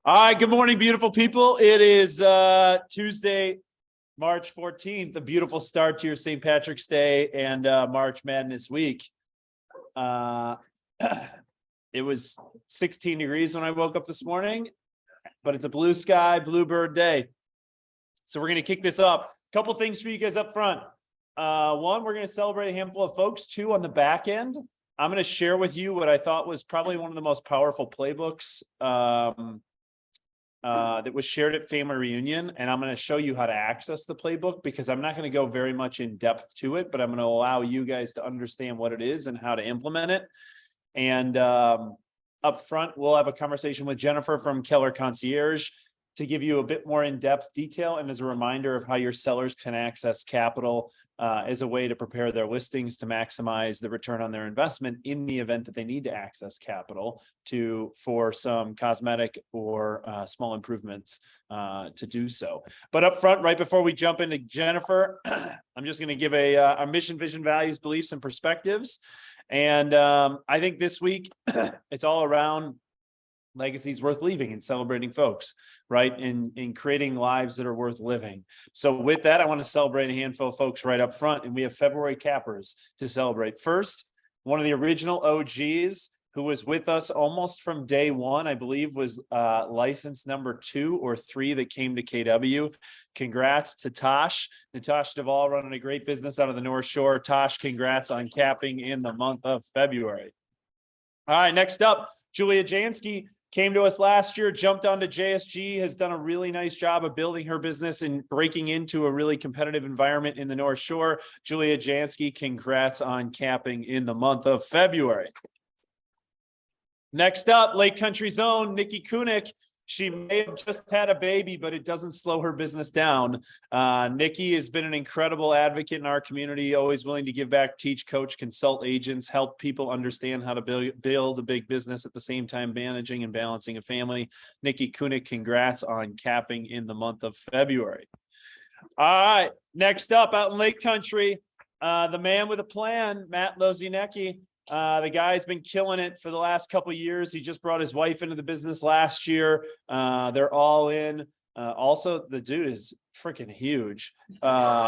All right, good morning, beautiful people. It is Tuesday, March 14th, a beautiful start to your St. Patrick's Day and March Madness week. It was 16 degrees when I woke up this morning, but it's a blue sky, bluebird day. So we're going to kick this up. Couple things for you guys up front. One, we're going to celebrate a handful of folks. Two, on the back end, I'm going to share with you what I thought was probably one of the most powerful playbooks that was shared at Family Reunion, and I'm going to show you how to access the playbook because I'm not going to go very much in depth to it, but I'm going to allow you guys to understand what it is and how to implement it. And up front, we'll have a conversation with Jennifer from Keller Concierge to give you a bit more in-depth detail and as a reminder of how your sellers can access capital as a way to prepare their listings to maximize the return on their investment in the event that they need to access capital for some cosmetic or small improvements to do so. But up front, right before we jump into Jennifer, I'm just going to give our mission, vision, values, beliefs, and perspectives. And I think this week it's all around legacies worth leaving and celebrating folks, right? In creating lives that are worth living. So with that, I want to celebrate a handful of folks right up front, and we have February cappers to celebrate. First, one of the original OGs who was with us almost from day one, I believe was license number 2 or 3 that came to KW. Congrats to Tosh. Natasha Duvall running a great business out of the North Shore. Tosh, congrats on capping in the month of February. All right, next up, Julia Jansky came to us last year, jumped onto JSG, has done a really nice job of building her business and breaking into a really competitive environment in the North Shore. Julia Jansky, congrats on capping in the month of February. Next up, Lake Country's own Nikki Kunick. She may have just had a baby, but it doesn't slow her business down. Nikki has been an incredible advocate in our community, always willing to give back, teach, coach, consult agents, help people understand how to build a big business at the same time managing and balancing a family. Nikki Kunick, congrats on capping in the month of February. All right, next up out in Lake Country, the man with a plan, Matt Lozienecki. The guy's been killing it for the last couple of years. He just brought his wife into the business last year. They're all in. Also, the dude is freaking huge. Like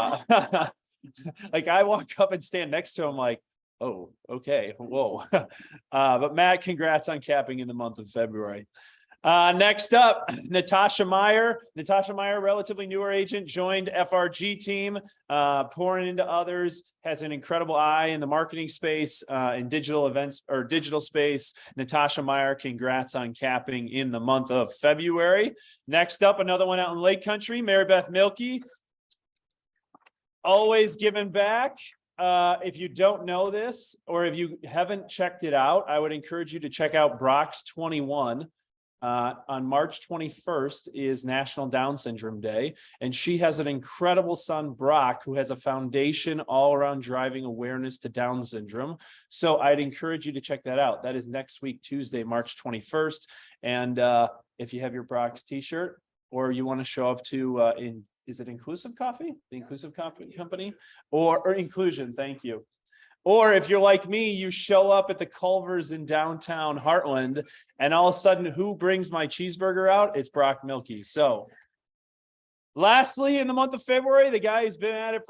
I walk up and stand next to him like, oh, okay, whoa. But Matt, congrats on capping in the month of February. Next up, Natasha Meyer. Natasha Meyer, relatively newer agent, joined FRG team, pouring into others, has an incredible eye in the marketing space, in digital events or digital space. Natasha Meyer, congrats on capping in the month of February. Next up, another one out in Lake Country, Mary Beth Milkey. Always giving back. If you don't know this, or if you haven't checked it out, I would encourage you to check out Brock's 21. On March 21st is National Down Syndrome Day, and she has an incredible son, Brock, who has a foundation all around driving awareness to Down syndrome. So I'd encourage you to check that out. That is next week, Tuesday, March 21st. And if you have your Brock's t-shirt, or you want to show up to, is it Inclusive Coffee? The Inclusive Coffee Company? Or Inclusion, thank you. Or if you're like me, you show up at the Culver's in downtown Heartland, and all of a sudden, who brings my cheeseburger out? It's Brock Milkey. So lastly, in the month of February, the guy who's been at it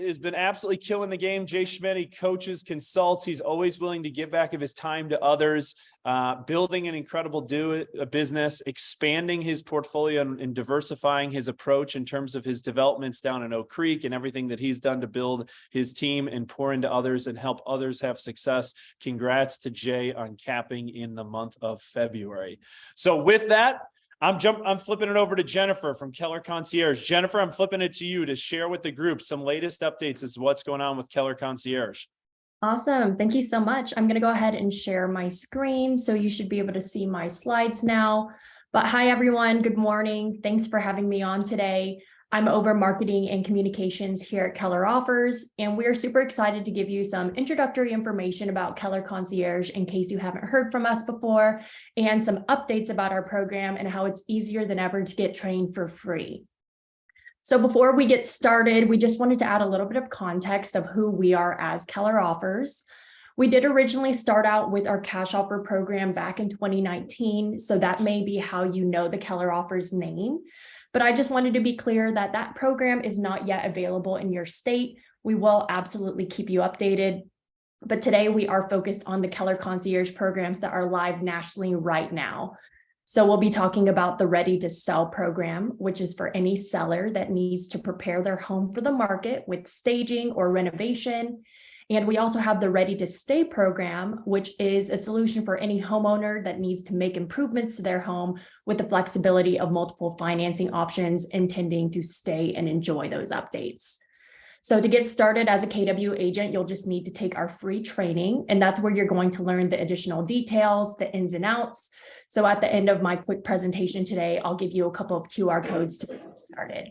has been absolutely killing the game. Jay Schmidt, he coaches, consults. He's always willing to give back of his time to others, building an incredible business, expanding his portfolio and diversifying his approach in terms of his developments down in Oak Creek and everything that he's done to build his team and pour into others and help others have success. Congrats to Jay on capping in the month of February. So with that, I'm flipping it over to Jennifer from Keller Concierge. Jennifer, I'm flipping it to you to share with the group some latest updates as to what's going on with Keller Concierge. Awesome. Thank you so much. I'm going to go ahead and share my screen, so you should be able to see my slides now. But hi, everyone. Good morning. Thanks for having me on today. I'm over marketing and communications here at Keller Offers, and we're super excited to give you some introductory information about Keller Concierge in case you haven't heard from us before, and some updates about our program and how it's easier than ever to get trained for free. So before we get started, we just wanted to add a little bit of context of who we are as Keller Offers. We did originally start out with our cash offer program back in 2019, so that may be how you know the Keller Offers name. But I just wanted to be clear that that program is not yet available in your state. We will absolutely keep you updated. But today we are focused on the Keller Concierge programs that are live nationally right now. So we'll be talking about the Ready to Sell program, which is for any seller that needs to prepare their home for the market with staging or renovation. And we also have the Ready to Stay program, which is a solution for any homeowner that needs to make improvements to their home with the flexibility of multiple financing options, intending to stay and enjoy those updates. So to get started as a KW agent, you'll just need to take our free training, and that's where you're going to learn the additional details, the ins and outs. So at the end of my quick presentation today, I'll give you a couple of QR codes to get started.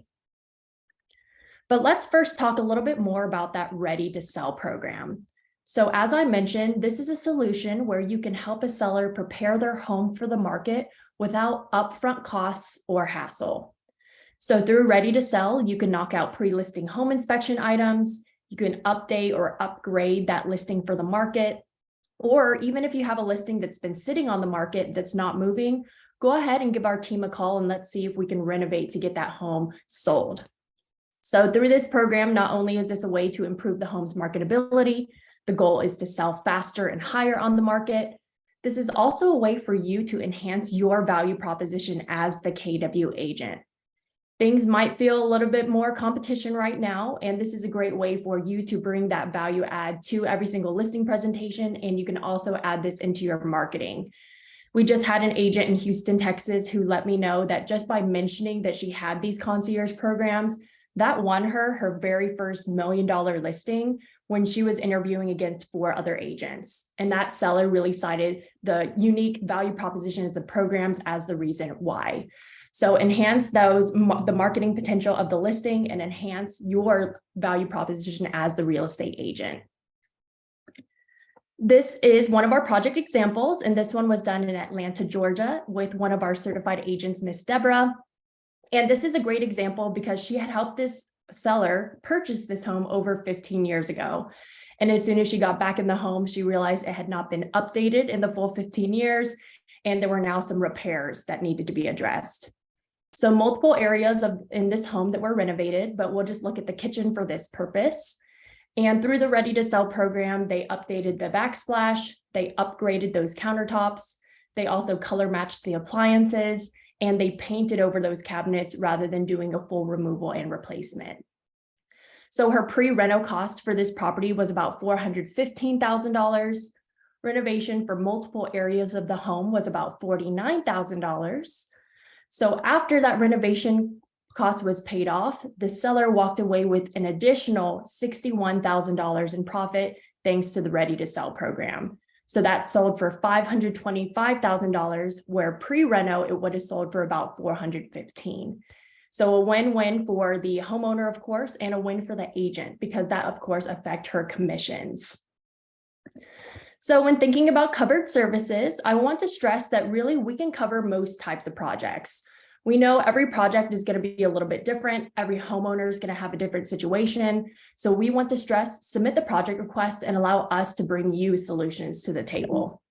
But let's first talk a little bit more about that Ready to Sell program. So as I mentioned, this is a solution where you can help a seller prepare their home for the market without upfront costs or hassle. So through Ready to Sell, you can knock out pre-listing home inspection items, you can update or upgrade that listing for the market, or even if you have a listing that's been sitting on the market that's not moving, go ahead and give our team a call and let's see if we can renovate to get that home sold. So through this program, not only is this a way to improve the home's marketability, the goal is to sell faster and higher on the market. This is also a way for you to enhance your value proposition as the KW agent. Things might feel a little bit more competition right now, and this is a great way for you to bring that value add to every single listing presentation, and you can also add this into your marketing. We just had an agent in Houston, Texas, who let me know that just by mentioning that she had these concierge programs, that won her very first $1 million listing when she was interviewing against 4 other agents. And that seller really cited the unique value propositions of programs as the reason why. So enhance the marketing potential of the listing and enhance your value proposition as the real estate agent. This is one of our project examples, and this one was done in Atlanta, Georgia, with one of our certified agents, Miss Deborah. And this is a great example because she had helped this seller purchase this home over 15 years ago. And as soon as she got back in the home, she realized it had not been updated in the full 15 years, and there were now some repairs that needed to be addressed. So multiple areas in this home that were renovated, but we'll just look at the kitchen for this purpose. And through the Ready to Sell program, they updated the backsplash, they upgraded those countertops, they also color matched the appliances, and they painted over those cabinets rather than doing a full removal and replacement. So her pre-reno cost for this property was about $415,000. Renovation for multiple areas of the home was about $49,000. So after that renovation cost was paid off, the seller walked away with an additional $61,000 in profit thanks to the Ready to Sell program. So that sold for $525,000, where pre-reno it would have sold for about $415,000. So a win-win for the homeowner, of course, and a win for the agent, because that, of course, affect her commissions. So when thinking about covered services, I want to stress that really we can cover most types of projects. We know every project is going to be a little bit different. Every homeowner is going to have a different situation. So we want to stress, submit the project request and allow us to bring you solutions to the table.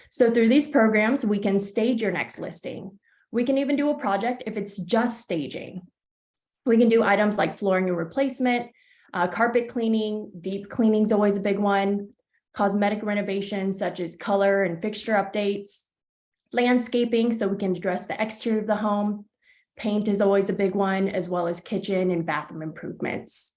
So through these programs, we can stage your next listing. We can even do a project if it's just staging. We can do items like flooring and replacement, carpet cleaning, deep cleaning is always a big one, cosmetic renovations such as color and fixture updates, landscaping, so we can address the exterior of the home. Paint is always a big one, as well as kitchen and bathroom improvements.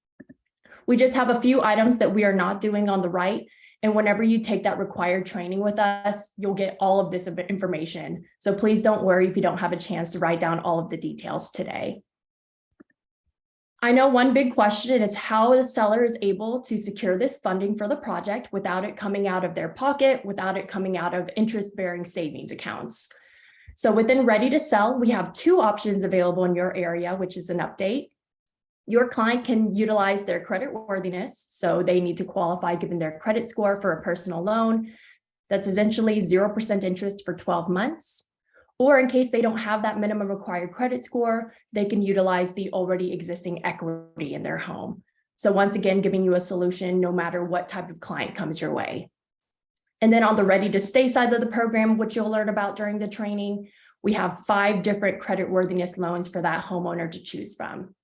We just have a few items that we are not doing on the right. And whenever you take that required training with us, you'll get all of this information. So please don't worry if you don't have a chance to write down all of the details today. I know one big question is how the seller is able to secure this funding for the project without it coming out of their pocket, without it coming out of interest-bearing savings accounts. So within Ready to Sell, we have 2 options available in your area, which is an update. Your client can utilize their credit worthiness, so they need to qualify given their credit score for a personal loan. That's essentially 0% interest for 12 months. Or in case they don't have that minimum required credit score, they can utilize the already existing equity in their home. So once again, giving you a solution no matter what type of client comes your way. And then on the ready to stay side of the program, which you'll learn about during the training, we have 5 different creditworthiness loans for that homeowner to choose from.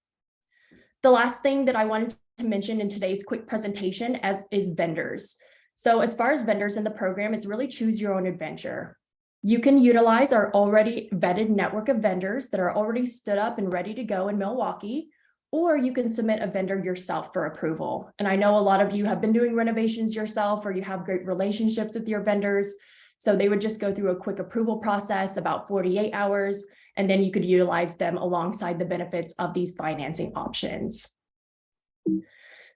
The last thing that I wanted to mention in today's quick presentation is vendors. So as far as vendors in the program, it's really choose your own adventure. You can utilize our already vetted network of vendors that are already stood up and ready to go in Milwaukee, or you can submit a vendor yourself for approval. And I know a lot of you have been doing renovations yourself, or you have great relationships with your vendors. So they would just go through a quick approval process, about 48 hours, and then you could utilize them alongside the benefits of these financing options.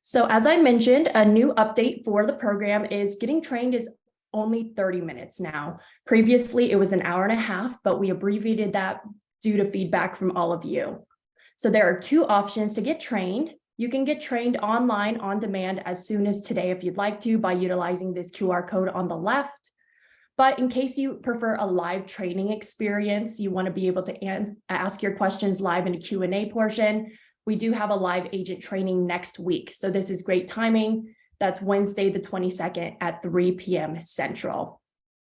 So as I mentioned, a new update for the program is getting trained is only 30 minutes now. Previously, it was an hour and a half, but we abbreviated that due to feedback from all of you. So there are 2 options to get trained. You can get trained online on demand as soon as today if you'd like to by utilizing this QR code on the left. But in case you prefer a live training experience, you want to be able to ask your questions live in a Q&A portion, we do have a live agent training next week. So this is great timing. That's Wednesday, the 22nd at 3 p.m. Central.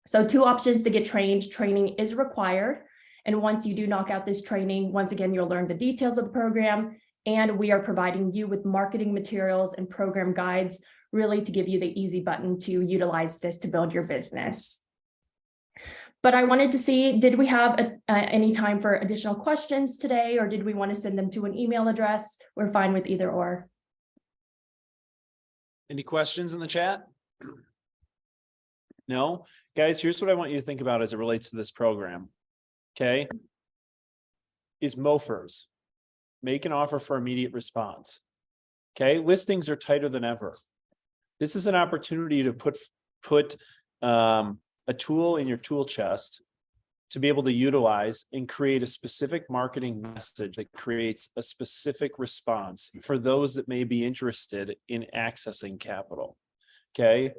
So 2 options to get trained. Training is required. And once you do knock out this training, once again, you'll learn the details of the program. And we are providing you with marketing materials and program guides, really to give you the easy button to utilize this to build your business. But I wanted to see, did we have any time for additional questions today, or did we want to send them to an email address? We're fine with either or. Any questions in the chat? No? Guys, here's what I want you to think about as it relates to this program. Okay? Is MOFRs. Make an offer for immediate response. Okay? Listings are tighter than ever. This is an opportunity to put a tool in your tool chest to be able to utilize and create a specific marketing message that creates a specific response for those that may be interested in accessing capital. Okay.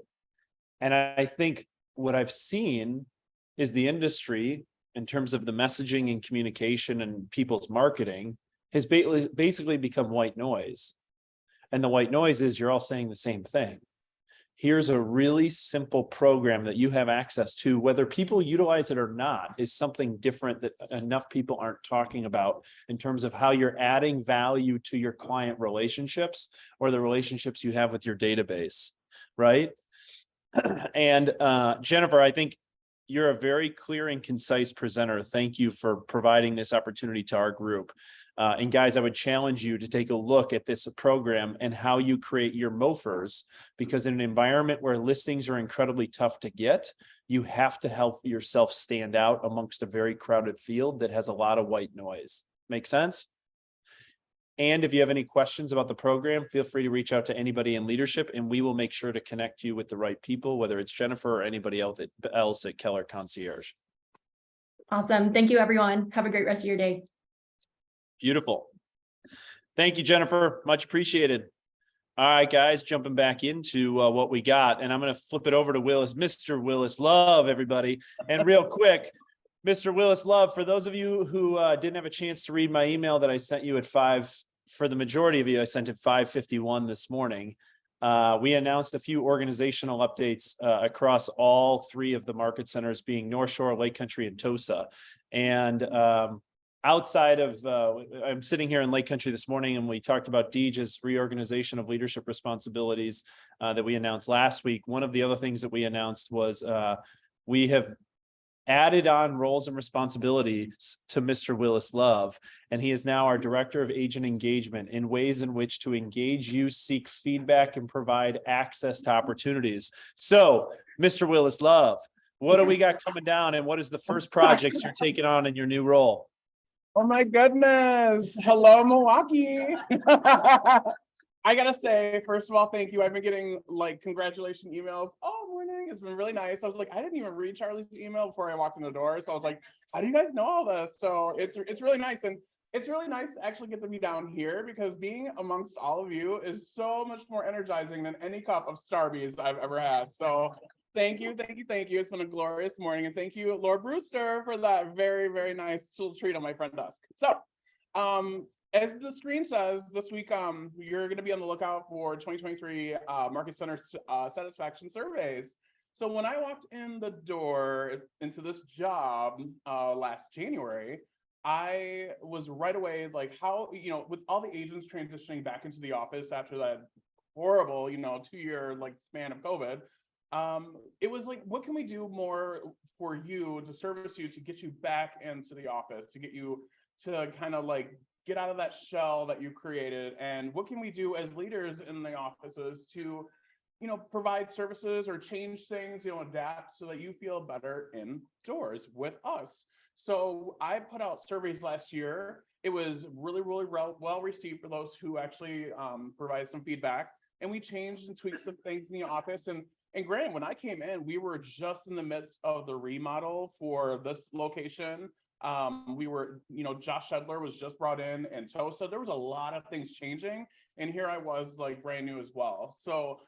And I think what I've seen is the industry, in terms of the messaging and communication and people's marketing, has basically become white noise. And the white noise is you're all saying the same thing. Here's a really simple program that you have access to, whether people utilize it or not, is something different that enough people aren't talking about in terms of how you're adding value to your client relationships or the relationships you have with your database, right? And Jennifer, I think you're a very clear and concise presenter. Thank you for providing this opportunity to our group. And guys, I would challenge you to take a look at this program and how you create your MOFRs, because in an environment where listings are incredibly tough to get, you have to help yourself stand out amongst a very crowded field that has a lot of white noise. Make sense? And if you have any questions about the program, feel free to reach out to anybody in leadership, and we will make sure to connect you with the right people, whether it's Jennifer or anybody else at Keller Concierge. Awesome. Thank you, everyone. Have a great rest of your day. Beautiful. Thank you, Jennifer. Much appreciated. All right, guys, jumping back into what we got, and I'm going to flip it over to Willis, Mr. Willis Love, everybody. And real quick, Mr. Willis Love, for those of you who didn't have a chance to read my email that I sent you at 5, for the majority of you, I sent it 5:51 this morning. We announced a few organizational updates across all 3 of the market centers, being North Shore, Lake Country, and Tosa. And outside of, I'm sitting here in Lake Country this morning, and we talked about DEJ's reorganization of leadership responsibilities that we announced last week. One of the other things that we announced was we have added on roles and responsibilities to Mr. Willis Love, and he is now our Director of Agent Engagement, in ways in which to engage you, seek feedback, and provide access to opportunities. So, Mr. Willis Love, what do we got coming down, and what is the first projects you're taking on in your new role? Oh my goodness. Hello, Milwaukee. I gotta say, first of all, thank you. I've been getting like congratulation emails all morning. It's been really nice. I was like, I didn't even read Charlie's email before I walked in the door. So I was like, how do you guys know all this? So it's really nice. And it's really nice to actually get to be down here, because being amongst all of you is so much more energizing than any cup of Starbies I've ever had. So thank you, thank you, thank you. It's been a glorious morning. And thank you, Lord Brewster, for that very, very nice little treat on my front desk. So As the screen says, this week, you're going to be on the lookout for 2023 Market Center satisfaction surveys. So when I walked in the door into this job last January, I was right away like, how, with all the agents transitioning back into the office after that horrible, 2-year like span of COVID, it was like, what can we do more for you to service you, to get you back into the office, to get you to kind of like get out of that shell that you created, and what can we do as leaders in the offices to provide services or change things, adapt so that you feel better indoors with us. So I put out surveys last year. It was really well received for those who actually provided some feedback, and we changed and tweaked some things in the office. And granted, when I came in, we were just in the midst of the remodel for this location. We were, Josh Shedler was just brought in, and Tosa. There was a lot of things changing, and here I was like brand new as well. So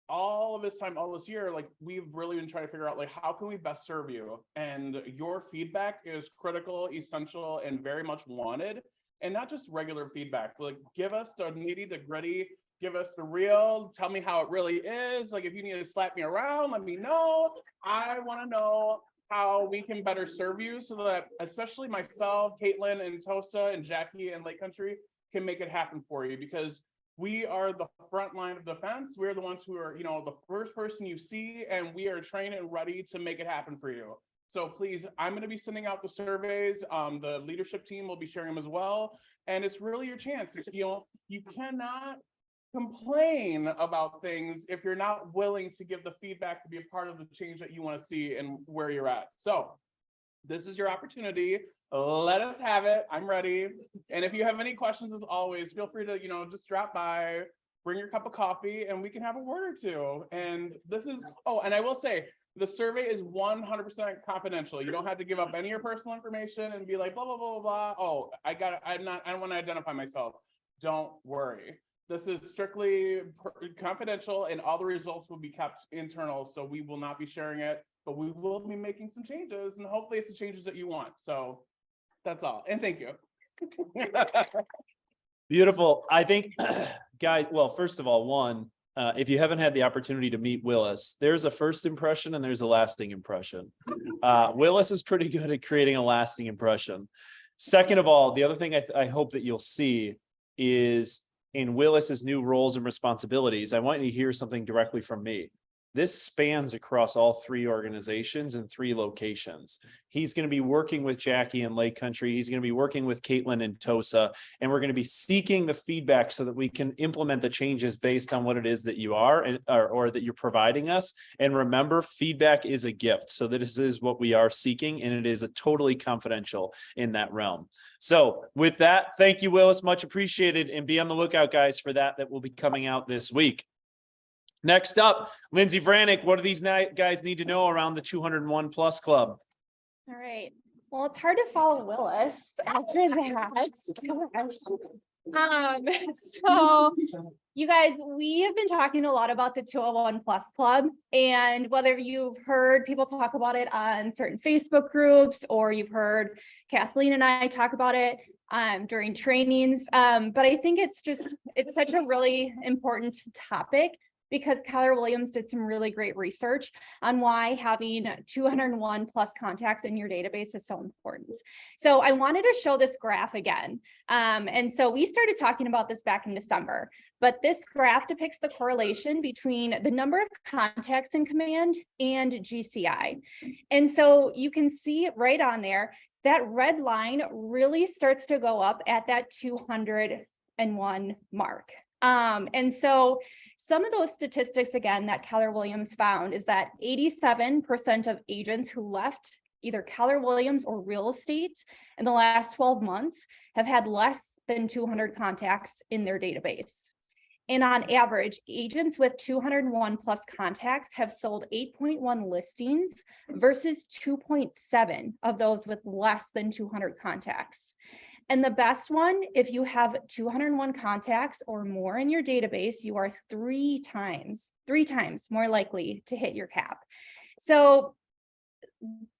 all of this time, all this year, like we've really been trying to figure out like, how can we best serve you? And your feedback is critical, essential, and very much wanted. And not just regular feedback, like give us the nitty, the gritty, give us the real, tell me how it really is. Like if you need to slap me around, let me know. I want to know how we can better serve you so that especially myself, Caitlin and Tosa and Jackie and Lake Country can make it happen for you, because we are the front line of defense. We're the ones who are, the first person you see, and we are trained and ready to make it happen for you. So please, I'm going to be sending out the surveys. The leadership team will be sharing them as well. And it's really your chance. You cannot complain about things if you're not willing to give the feedback to be a part of the change that you want to see and where you're at. So this is your opportunity. Let us have it. I'm ready. And if you have any questions, as always, feel free to, just drop by, bring your cup of coffee, and we can have a word or two. And this is, and I will say, the survey is 100% confidential. You don't have to give up any of your personal information and be like, blah, blah, blah, blah. Oh, I don't want to identify myself. Don't worry. This is strictly confidential, and all the results will be kept internal. So we will not be sharing it, but we will be making some changes, and hopefully it's the changes that you want. So that's all. And thank you. Beautiful. I think, guys, well, first of all, if you haven't had the opportunity to meet Willis, there's a first impression and there's a lasting impression. Willis is pretty good at creating a lasting impression. Second of all, the other thing I hope that you'll see is in Willis's new roles and responsibilities, I want you to hear something directly from me. This spans across all 3 organizations and 3 locations. He's going to be working with Jackie in Lake Country. He's going to be working with Caitlin and Tosa, and we're going to be seeking the feedback so that we can implement the changes based on what it is that you are or that you're providing us. And remember, feedback is a gift. So this is what we are seeking, and it is a totally confidential in that realm. So with that, thank you, Willis. Much appreciated. And be on the lookout, guys, for that will be coming out this week. Next up, Lindsay Vranick, what do these guys need to know around the 201 Plus Club? All right. Well, it's hard to follow Willis after that. So you guys, we have been talking a lot about the 201 Plus Club, and whether you've heard people talk about it on certain Facebook groups, or you've heard Kathleen and I talk about it during trainings. But I think it's such a really important topic, because Keller Williams did some really great research on why having 201 plus contacts in your database is so important. So I wanted to show this graph again. And so we started talking about this back in December, but this graph depicts the correlation between the number of contacts in command and GCI. And so you can see right on there, that red line really starts to go up at that 201 mark. And so some of those statistics, again, that Keller Williams found is that 87% of agents who left either Keller Williams or real estate in the last 12 months have had less than 200 contacts in their database. And on average, agents with 201 plus contacts have sold 8.1 listings versus 2.7 of those with less than 200 contacts. And the best one, if you have 201 contacts or more in your database, you are three times more likely to hit your cap. So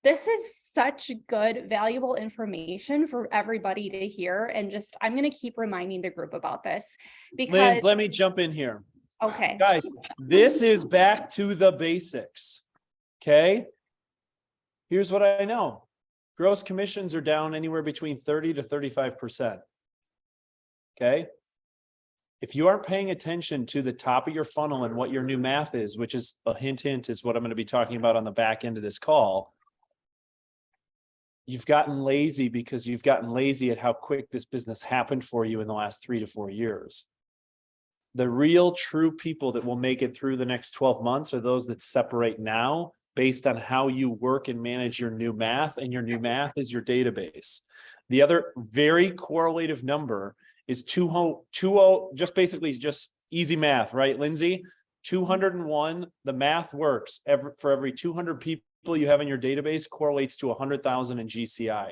this is such good, valuable information for everybody to hear. And just, I'm going to keep reminding the group about this because, Linz, let me jump in here. okay. Guys, this is back to the basics. Okay. Here's what I know. Gross commissions are down anywhere between 30 to 35%. Okay. If you aren't paying attention to the top of your funnel and what your new math is, which is a hint is what I'm going to be talking about on the back end of this call, you've gotten lazy because you've gotten lazy at how quick this business happened for you in the last 3 to 4 years. The real true people that will make it through the next 12 months are those that separate now based on how you work and manage your new math, and your new math is your database. The other very correlative number is 20, just basically just easy math, right, Lindsay? 201, the math works. For every 200 people you have in your database correlates to 100,000 in GCI.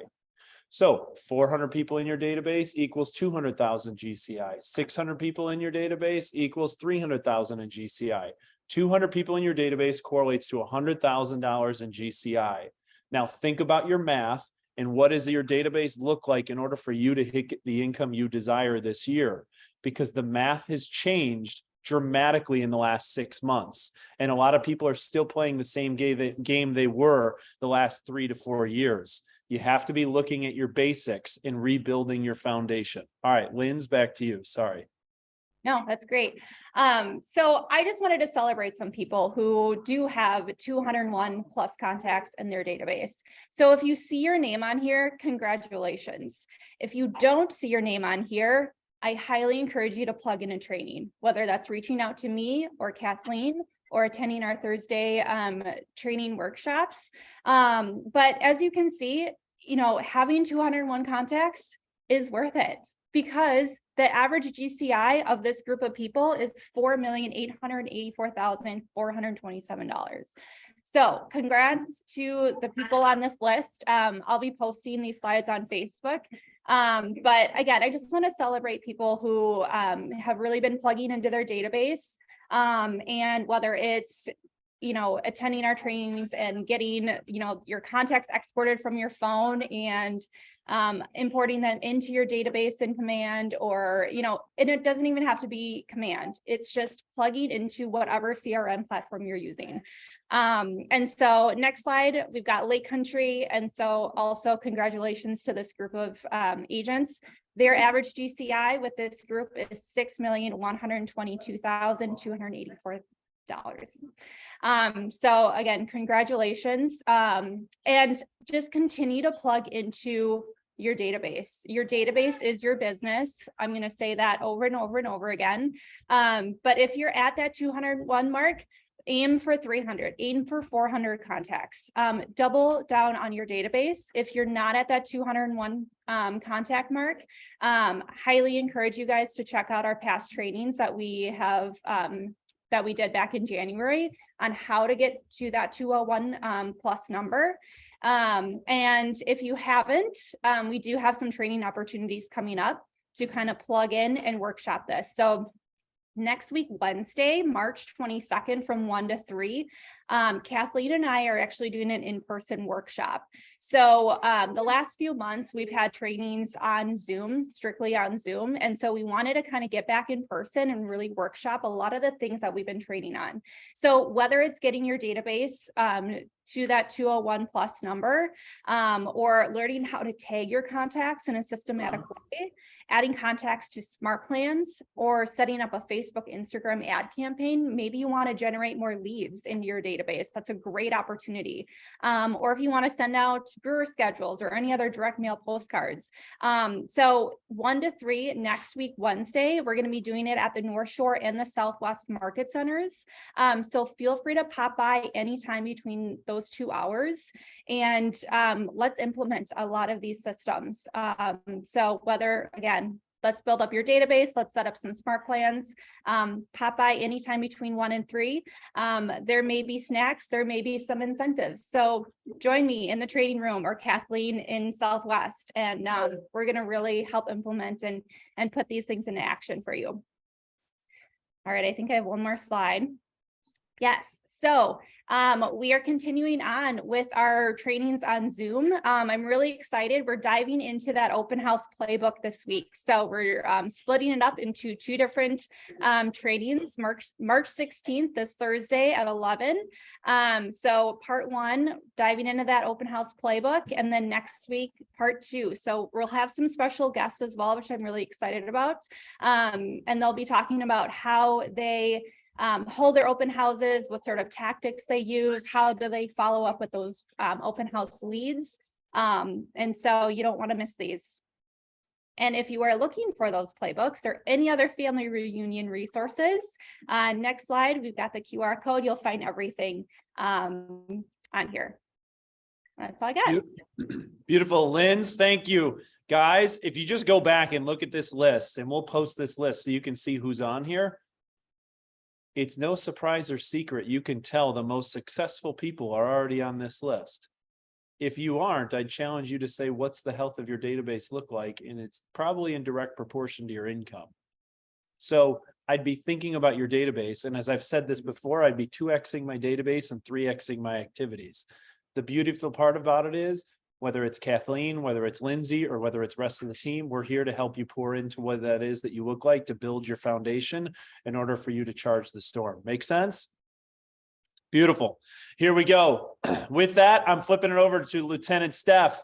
So 400 people in your database equals 200,000 GCI. 600 people in your database equals 300,000 in GCI. 200 people in your database correlates to $100,000 in GCI. Now think about your math and what does your database look like in order for you to hit the income you desire this year? Because the math has changed dramatically in the last 6 months. And a lot of people are still playing the same game they were the last 3 to 4 years. You have to be looking at your basics and rebuilding your foundation. All right, Linz, back to you. Sorry. No, that's great. So I just wanted to celebrate some people who do have 201 plus contacts in their database. So if you see your name on here, congratulations. If you don't see your name on here, I highly encourage you to plug in a training, whether that's reaching out to me or Kathleen or attending our Thursday training workshops. But as you can see, you know, having 201 contacts is worth it because the average GCI of this group of people is $4,884,427. So congrats to the people on this list. I'll be posting these slides on Facebook. But again, I just want to celebrate people who have really been plugging into their database. And whether it's, you know, attending our trainings and getting, you know, your contacts exported from your phone and importing them into your database in Command, or, you know, and it doesn't even have to be Command. It's just plugging into whatever CRM platform you're using. And so next slide, we've got Lake Country. And so also congratulations to this group of agents. Their average GCI with this group is $6,122,284. So again, congratulations. And just continue to plug into your database. Your database is your business. I'm going to say that over and over and over again. But if you're at that 201 mark, aim for 300, aim for 400 contacts. Double down on your database. If you're not at that 201 contact mark, highly encourage you guys to check out our past trainings that we have that we did back in January on how to get to that 201 plus number. And if you haven't, we do have some training opportunities coming up to kind of plug in and workshop this. So next week, Wednesday, March 22nd from 1 to 3, Kathleen and I are actually doing an in-person workshop. So the last few months, we've had trainings on Zoom, strictly on Zoom. And so we wanted to kind of get back in person and really workshop a lot of the things that we've been training on. So whether it's getting your database to that 201 plus number, or learning how to tag your contacts in a systematic way, adding contacts to smart plans, or setting up a Facebook, Instagram ad campaign. Maybe you want to generate more leads into your database. That's a great opportunity. Or if you want to send out brewer schedules or any other direct mail postcards. So 1 to 3 next week, Wednesday, we're going to be doing it at the North Shore and the Southwest Market Centers. So feel free to pop by anytime between those 2 hours, and let's implement a lot of these systems. So whether, again, let's build up your database, let's set up some smart plans, pop by anytime between 1 and 3. There may be snacks, there may be some incentives. So join me in the trading room or Kathleen in Southwest, and we're gonna really help implement and put these things into action for you. All right, I think I have one more slide. Yes, so we are continuing on with our trainings on Zoom. I'm really excited. We're diving into that open house playbook this week. So we're splitting it up into two different trainings, March 16th, this Thursday at 11. So part one, diving into that open house playbook, and then next week, part two. So we'll have some special guests as well, which I'm really excited about. And they'll be talking about how they hold their open houses, what sort of tactics they use, how do they follow up with those open house leads. And so you don't want to miss these. And if you are looking for those playbooks or any other family reunion resources, next slide, we've got the QR code. You'll find everything on here. That's all I got. Beautiful, Linz. Thank you, guys. If you just go back and look at this list, and we'll post this list so you can see who's on here. It's no surprise or secret. You can tell the most successful people are already on this list. If you aren't, I'd challenge you to say, what's the health of your database look like? And it's probably in direct proportion to your income. So I'd be thinking about your database. And as I've said this before, I'd be 2xing my database and 3xing my activities. The beautiful part about it is, whether it's Kathleen, whether it's Lindsay, or whether it's rest of the team, we're here to help you pour into what that is that you look like to build your foundation in order for you to charge the storm. Make sense? Beautiful. Here we go. With that, I'm flipping it over to Lieutenant Steph.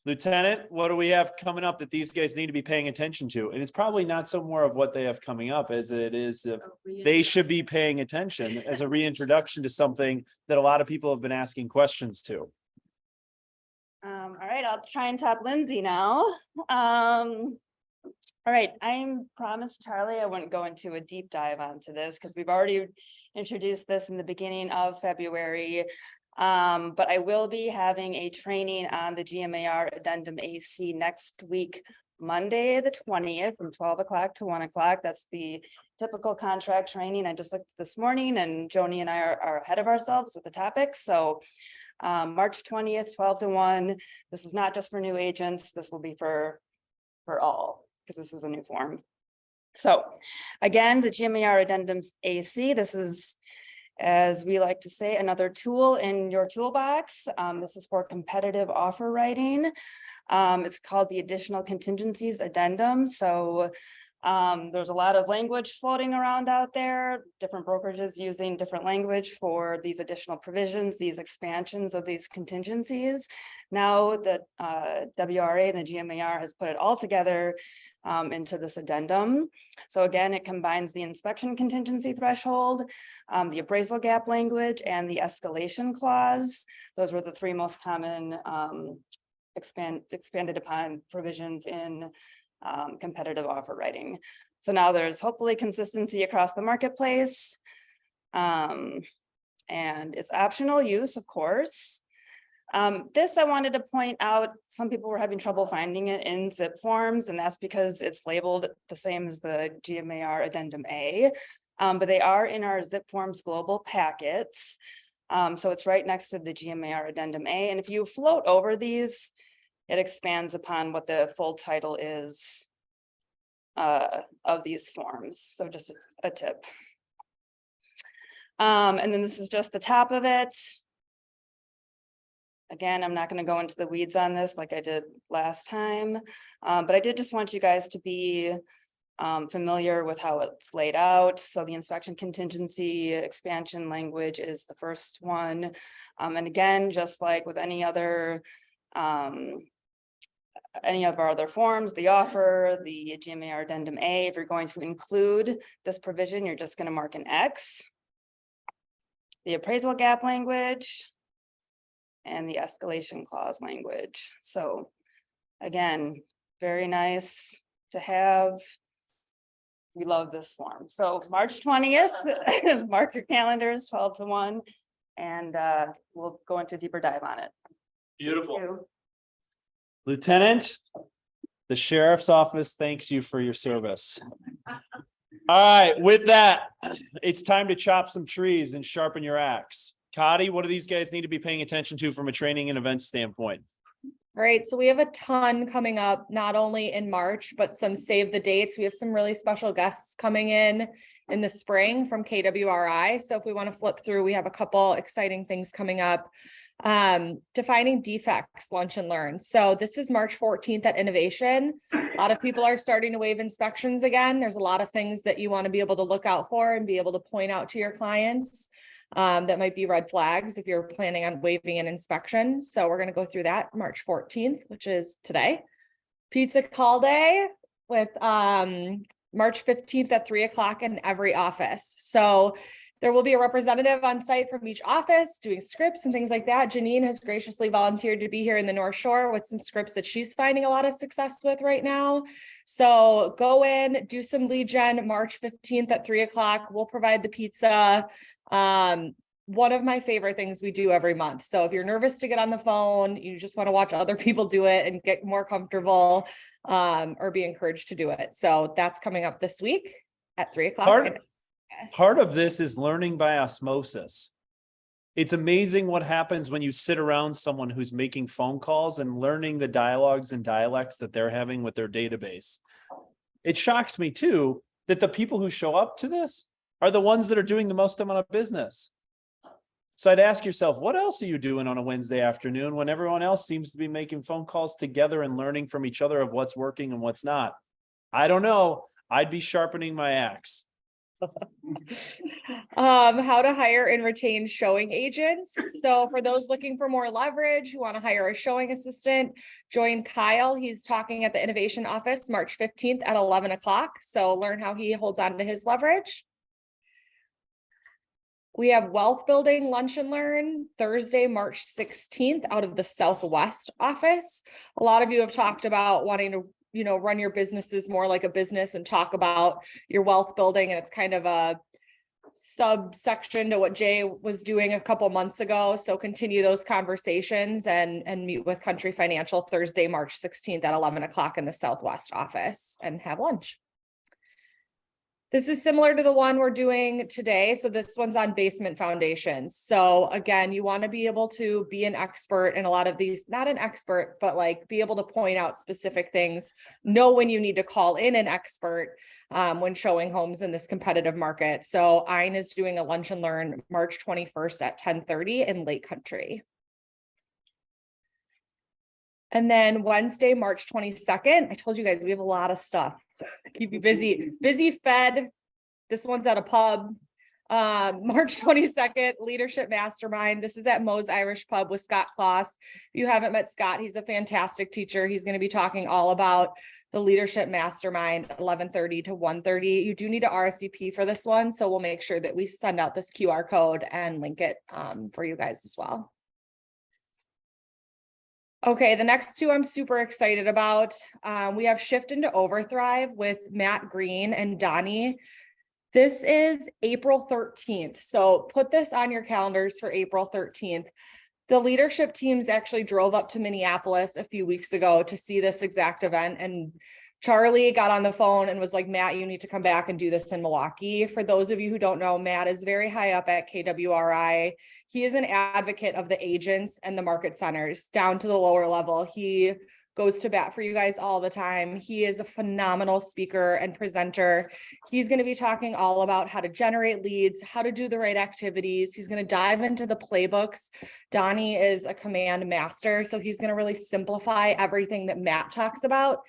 Lieutenant, what do we have coming up that these guys need to be paying attention to? And it's probably not so more of what they have coming up as it is if they should be paying attention as a reintroduction to something that a lot of people have been asking questions to. All right, I'll try and top Lindsay now. All right, I promised Charlie I wouldn't go into a deep dive onto this because we've already introduced this in the beginning of February. But I will be having a training on the GMAR Addendum AC next week, Monday, the 20th, from 12 o'clock to 1 o'clock. That's the typical contract training. I just looked this morning and Joni and I are ahead of ourselves with the topics. So March 20th, 12 to 1. This is not just for new agents. This will be for all, because this is a new form. So again, the GMAR Addendums AC, this is, as we like to say, another tool in your toolbox. This is for competitive offer writing. It's called the Additional Contingencies Addendum. So there's a lot of language floating around out there, different brokerages using different language for these additional provisions, these expansions of these contingencies. Now that WRA and the GMAR has put it all together into this addendum. So again, it combines the inspection contingency threshold, the appraisal gap language, and the escalation clause. Those were the three most common expanded upon provisions in competitive offer writing. So now there's hopefully consistency across the marketplace, and it's optional use, of course. This I wanted to point out, some people were having trouble finding it in zip forms, and that's because it's labeled the same as the GMAR Addendum A, but they are in our zip forms global packets. So it's right next to the GMAR Addendum A, and if you float over these, it expands upon what the full title is of these forms. So just a tip. And then this is just the top of it. Again, I'm not going to go into the weeds on this like I did last time, but I did just want you guys to be familiar with how it's laid out. So the inspection contingency expansion language is the first one. And again, just like with any of our other forms, the offer, the GMAR Addendum A, if you're going to include this provision, you're just going to mark an X. The appraisal gap language and the escalation clause language. So again, very nice to have. We love this form. So March 20th, mark your calendars, 12 to 1, and we'll go into a deeper dive on it. Beautiful. Lieutenant, the sheriff's office thanks you for your service. All right, with that, it's time to chop some trees and sharpen your axe. Cotty, what do these guys need to be paying attention to from a training and events standpoint? All right, so we have a ton coming up, not only in March, but some save the dates. We have some really special guests coming in the spring from KWRI. So if we want to flip through, we have a couple exciting things coming up. Defining defects, lunch and learn. So this is March 14th at Innovation. A lot of people are starting to waive inspections again. There's a lot of things that you want to be able to look out for and be able to point out to your clients. That might be red flags if you're planning on waiving an inspection. So we're going to go through that March 14th, which is today. Pizza call day with March 15th at 3 o'clock in every office. So there will be a representative on site from each office doing scripts and things like that. Janine has graciously volunteered to be here in the North Shore with some scripts that she's finding a lot of success with right now. So go in, do some lead gen March 15th at 3 o'clock. We'll provide the pizza. One of my favorite things we do every month. So if you're nervous to get on the phone, you just want to watch other people do it and get more comfortable, or be encouraged to do it. So that's coming up this week at 3 o'clock. Part of this is learning by osmosis. It's amazing what happens when you sit around someone who's making phone calls and learning the dialogues and dialects that they're having with their database. It shocks me too that the people who show up to this are the ones that are doing the most amount of business. So I'd ask yourself, what else are you doing on a Wednesday afternoon when everyone else seems to be making phone calls together and learning from each other of what's working and what's not? I don't know. I'd be sharpening my axe. How to hire and retain showing agents. So for those looking for more leverage, who want to hire a showing assistant, join Kyle. He's talking at the innovation office March 15th at 11 o'clock. So learn how he holds on to his leverage. We have wealth building lunch and learn Thursday, March 16th out of the Southwest office. A lot of you have talked about wanting to, run your businesses more like a business and talk about your wealth building. And it's kind of a subsection to what Jay was doing a couple months ago. So continue those conversations and meet with Country Financial Thursday, March 16th at 11 o'clock in the Southwest office and have lunch. This is similar to the one we're doing today. So this one's on basement foundations. So again, you want to be able to be an expert in a lot of these, not an expert, but like be able to point out specific things, know when you need to call in an expert when showing homes in this competitive market. So Ein is doing a lunch and learn March 21st at 10:30 in Lake Country. And then Wednesday, March 22nd, I told you guys we have a lot of stuff. Keep you busy fed. This one's at a pub. March 22nd, Leadership Mastermind. This is at Moe's Irish Pub with Scott Kloss. If you haven't met Scott, he's a fantastic teacher. He's going to be talking all about the Leadership Mastermind, 11:30 to 1:30. You do need to RSVP for this one, so we'll make sure that we send out this QR code and link it for you guys as well. Okay, the next two I'm super excited about. We have Shift into Overthrive with Matt Green and Donnie. This is April 13th. So put this on your calendars for April 13th. The leadership teams actually drove up to Minneapolis a few weeks ago to see this exact event. And Charlie got on the phone and was like, Matt, you need to come back and do this in Milwaukee. For those of you who don't know, Matt is very high up at KWRI. He is an advocate of the agents and the market centers down to the lower level. He goes to bat for you guys all the time. He is a phenomenal speaker and presenter. He's going to be talking all about how to generate leads, how to do the right activities. He's going to dive into the playbooks. Donnie is a command master, so he's going to really simplify everything that Matt talks about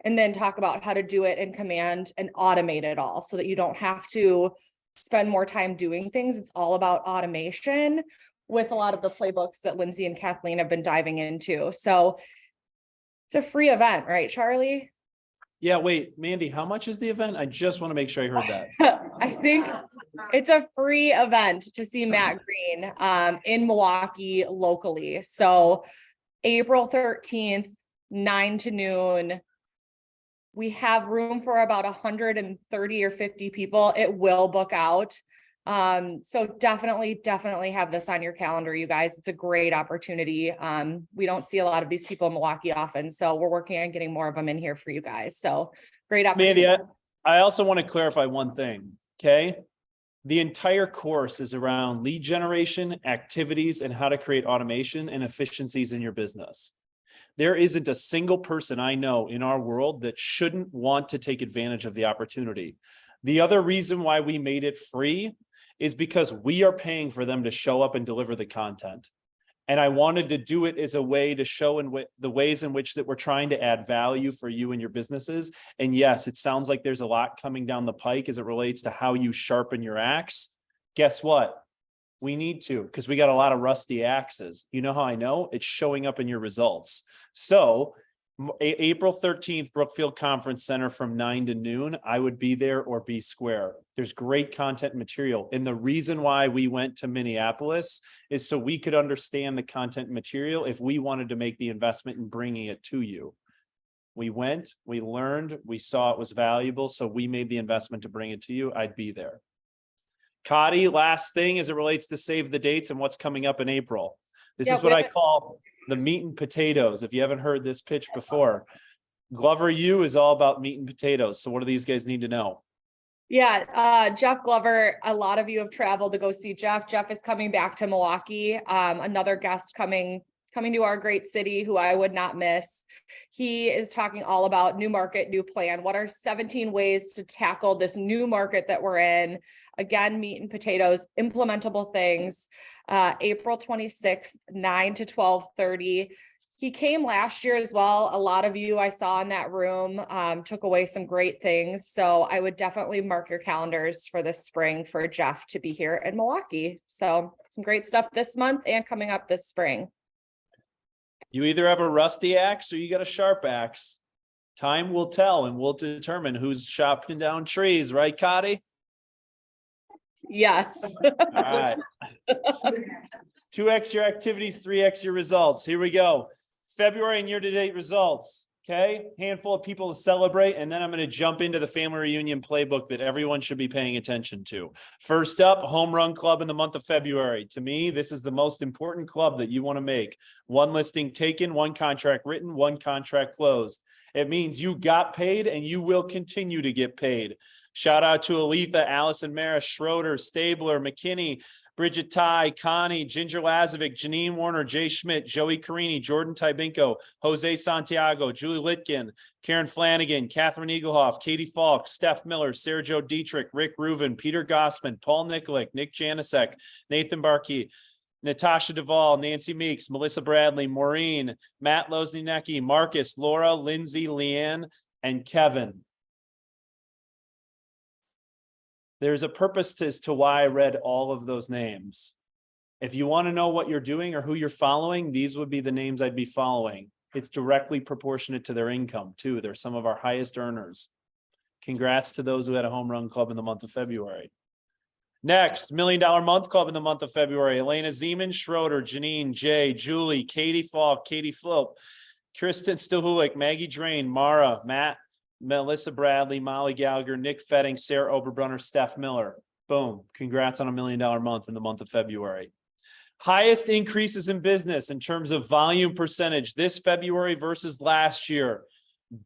and then talk about how to do it in command and automate it all so that you don't have to spend more time doing things. It's all about automation with a lot of the playbooks that Lindsay and Kathleen have been diving into. So it's a free event, right, Charlie? Yeah, wait, Mandy, how much is the event? I just want to make sure I heard that. I think it's a free event to see Matt Green in Milwaukee locally. So April 13th, 9 to noon. We have room for about 130 or 50 people. It will book out. So definitely have this on your calendar, you guys. It's a great opportunity. We don't see a lot of these people in Milwaukee often, so we're working on getting more of them in here for you guys. So great opportunity. Mandy, I also want to clarify one thing, okay? The entire course is around lead generation, activities, and how to create automation and efficiencies in your business. There isn't a single person I know in our world that shouldn't want to take advantage of the opportunity. The other reason why we made it free is because we are paying for them to show up and deliver the content. And I wanted to do it as a way to show the ways in which that we're trying to add value for you and your businesses. And yes, it sounds like there's a lot coming down the pike as it relates to how you sharpen your axe. Guess what? We need to, because we got a lot of rusty axes. You know how I know? It's showing up in your results. So April 13th, Brookfield Conference Center from 9 to noon. I would be there or be square. There's great content material. And the reason why we went to Minneapolis is so we could understand the content material if we wanted to make the investment in bringing it to you. We went, we learned, we saw it was valuable. So we made the investment to bring it to you. I'd be there. Cotty, last thing as it relates to save the dates and what's coming up in April. This is what I call the meat and potatoes. If you haven't heard this pitch before, Glover U is all about meat and potatoes. So what do these guys need to know? Yeah, Jeff Glover, a lot of you have traveled to go see Jeff. Jeff is coming back to Milwaukee. Another guest coming to our great city who I would not miss. He is talking all about new market, new plan. What are 17 ways to tackle this new market that we're in? Again, meat and potatoes, implementable things. April 26th, 9 to 12:30. He came last year as well. A lot of you I saw in that room took away some great things. So I would definitely mark your calendars for this spring for Jeff to be here in Milwaukee. So some great stuff this month and coming up this spring. You either have a rusty axe or you got a sharp axe. Time will tell and we'll determine who's chopping down trees, right, Cotty? Yes. All right. 2x your activities, 3x your results. Here we go. February and year-to-date results. Okay, handful of people to celebrate, and then I'm going to jump into the family reunion playbook that everyone should be paying attention to. First up, home run club in the month of February. To me, this is the most important club that you want to make. 1 listing taken, 1 contract written, 1 contract closed. It means you got paid and you will continue to get paid. Shout out to Aletha, Allison Maris, Schroeder, Stabler, McKinney, Bridget Ty, Connie, Ginger Lazovic, Janine Warner, Jay Schmidt, Joey Carini, Jordan Tybinko, Jose Santiago, Julie Litkin, Karen Flanagan, Catherine Eaglehoff, Katie Falk, Steph Miller, Sarah Jo Dietrich, Rick Reuven, Peter Gossman, Paul Nikolic, Nick Janicek, Nathan Barkey, Natasha Duvall, Nancy Meeks, Melissa Bradley, Maureen, Matt Loznicki, Marcus, Laura, Lindsay, Leanne, and Kevin. There's a purpose as to why I read all of those names. If you want to know what you're doing or who you're following, these would be the names I'd be following. It's directly proportionate to their income too. They're some of our highest earners. Congrats to those who had a home run club in the month of February. Next, $1 Million Month Club in the month of February. Elena Zeman, Schroeder, Janine, Jay, Julie, Katie Falk, Katie Flope, Kristen Stahulik, Maggie Drain, Mara, Matt, Melissa Bradley, Molly Gallagher, Nick Fetting, Sarah Oberbrunner, Steph Miller. Boom. Congrats on $1 Million Month in the month of February. Highest increases in business in terms of volume percentage this February versus last year.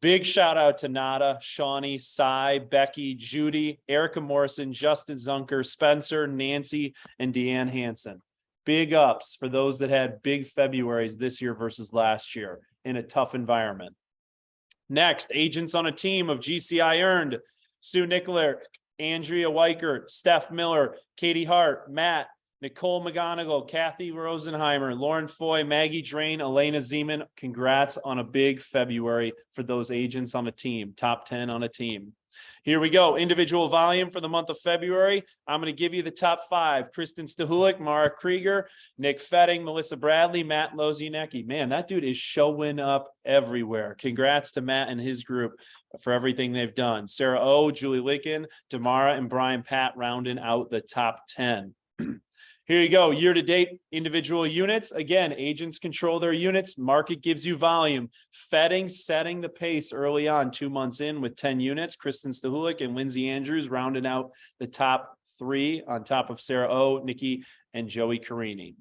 Big shout out to Nada, Shawnee, Cy, Becky, Judy, Erica Morrison, Justin Zunker, Spencer, Nancy, and Deanne Hansen. Big ups for those that had big Februarys this year versus last year in a tough environment. Next, agents on a team of GCI earned: Sue Nicoler, Andrea Weichert, Steph Miller, Katie Hart, Matt, Nicole McGonigal, Kathy Rosenheimer, Lauren Foy, Maggie Drain, Elena Zeman. Congrats on a big February for those agents on a team, top 10 on a team. Here we go. Individual volume for the month of February. I'm going to give you the top 5. Kristen Stahulik, Mara Krieger, Nick Fetting, Melissa Bradley, Matt Loznicki. Man, that dude is showing up everywhere. Congrats to Matt and his group for everything they've done. Sarah O, Julie Licken, Damara, and Brian Pat rounding out the top 10. Here you go. Year-to-date individual units. Again, agents control their units. Market gives you volume. Fetting setting the pace early on, 2 months in with 10 units. Kristen Stahulik and Lindsay Andrews rounding out the top 3 on top of Sarah O, Nikki, and Joey Carini.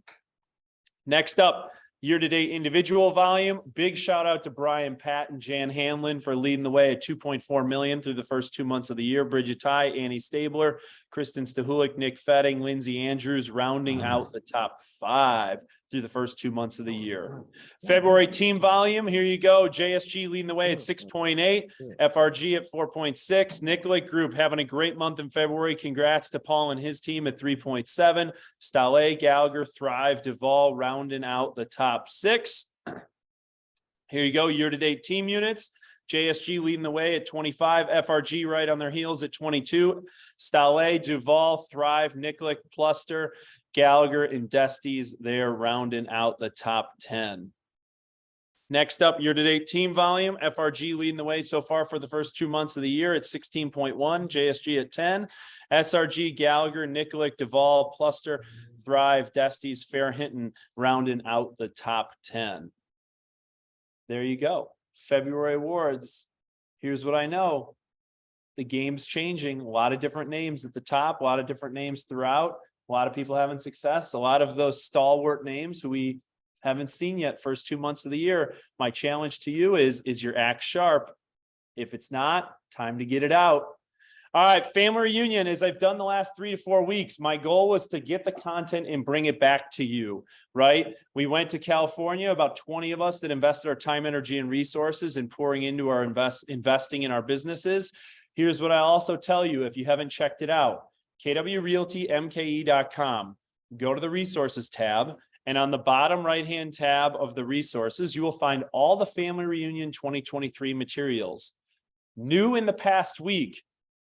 Next up, year-to-date individual volume. Big shout out to Brian Pat and Jan Hanlon for leading the way at 2.4 million through the first 2 months of the year. Bridget Ty, Annie Stabler, Kristen Stahulik, Nick Fetting, Lindsay Andrews rounding out the top 5 through through the first 2 months of the year. February team volume, here you go. JSG leading the way at 6.8, FRG at 4.6. Nicollet Group having a great month in February. Congrats to Paul and his team at 3.7. Stale, Gallagher, Thrive, Duval rounding out the top 6. Here you go, year-to-date team units. JSG leading the way at 25, FRG right on their heels at 22, Stale, Duval, Thrive, Nicollet, Pluster, Gallagher, and Desties, they're rounding out the top 10. Next up, year-to-date team volume, FRG leading the way so far for the first 2 months of the year at 16.1, JSG at 10, SRG, Gallagher, Nicollet, Duval, Pluster, Thrive, Desties, Fair Hinton rounding out the top 10. There you go. February awards. Here's what I know. The game's changing. A lot of different names at the top, a lot of different names throughout, a lot of people having success, a lot of those stalwart names who we haven't seen yet first 2 months of the year. My challenge to you is your act sharp? If it's not, time to get it out. All right, family reunion, as I've done the last 3 to 4 weeks, my goal was to get the content and bring it back to you, right? We went to California, about 20 of us that invested our time, energy, and resources in pouring into our investing in our businesses. Here's what I also tell you, if you haven't checked it out, kwrealtymke.com, go to the resources tab, and on the bottom right-hand tab of the resources, you will find all the Family Reunion 2023 materials. New in the past week,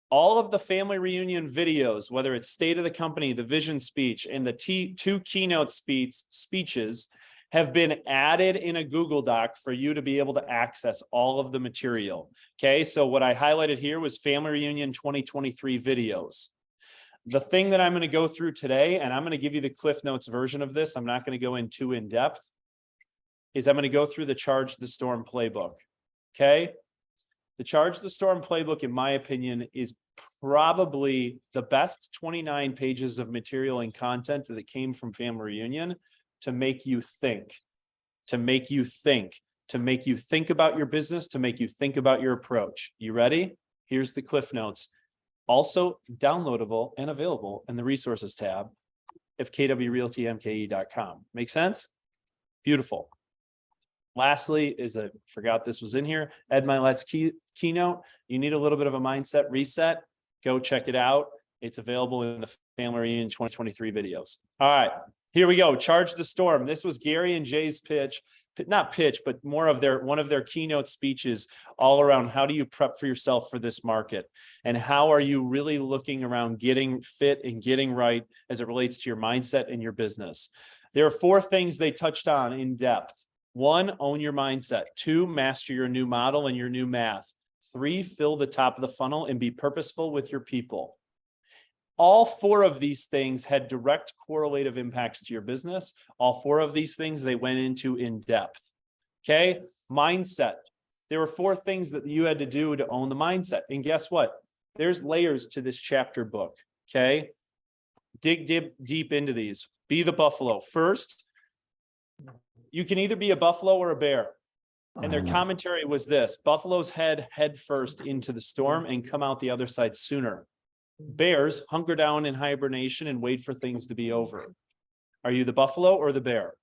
all of the family reunion videos, whether it's state of the company, the vision speech, and the two keynote speeches have been added in a Google Doc for you to be able to access all of the material. Okay, so what I highlighted here was Family Reunion 2023 videos. The thing that I'm going to go through today, and I'm going to give you the Cliff Notes version of this, I'm not going to go in too in depth, is I'm going to go through the Charge the Storm playbook. Okay. The Charge the Storm playbook, in my opinion, is probably the best 29 pages of material and content that came from Family Reunion to make you think, to make you think about your business, to make you think about your approach. You ready? Here's the Cliff Notes. Also downloadable and available in the resources tab of kwrealtymke.com. Make sense? Beautiful. Lastly, I forgot this was in here, Ed Milet's keynote. You need a little bit of a mindset reset. Go check it out. It's available in the Family Reunion 2023 videos. All right, here we go. Charge the Storm. This was Gary and Jay's but more of one of their keynote speeches all around how do you prep for yourself for this market, and how are you really looking around getting fit and getting right as it relates to your mindset and your business. There are 4 things they touched on in depth. 1, own your mindset. 2, master your new model and your new math. 3, fill the top of the funnel and be purposeful with your people. All 4 of these things had direct correlative impacts to your business. All 4 of these things they went into in depth. Okay, mindset. There were 4 things that you had to do to own the mindset. And guess what? There's layers to this chapter book. Okay, dig deep into these. Be the buffalo. First, you can either be a buffalo or a bear. And their commentary was this: buffaloes head first into the storm and come out the other side sooner. Bears hunker down in hibernation and wait for things to be over. Are you the buffalo or the bear?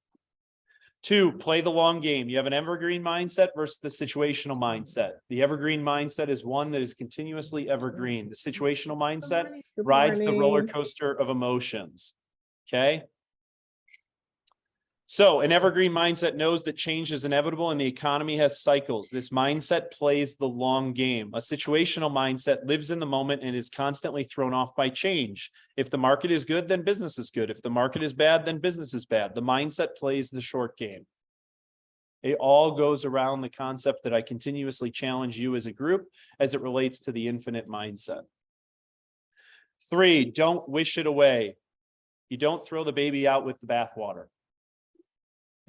2, play the long game. You have an evergreen mindset versus the situational mindset. The evergreen mindset is one that is continuously evergreen. The situational mindset rides the roller coaster of emotions. Okay. So an evergreen mindset knows that change is inevitable and the economy has cycles. This mindset plays the long game. A situational mindset lives in the moment and is constantly thrown off by change. If the market is good, then business is good. If the market is bad, then business is bad. The mindset plays the short game. It all goes around the concept that I continuously challenge you as a group as it relates to the infinite mindset. 3, don't wish it away. You don't throw the baby out with the bathwater.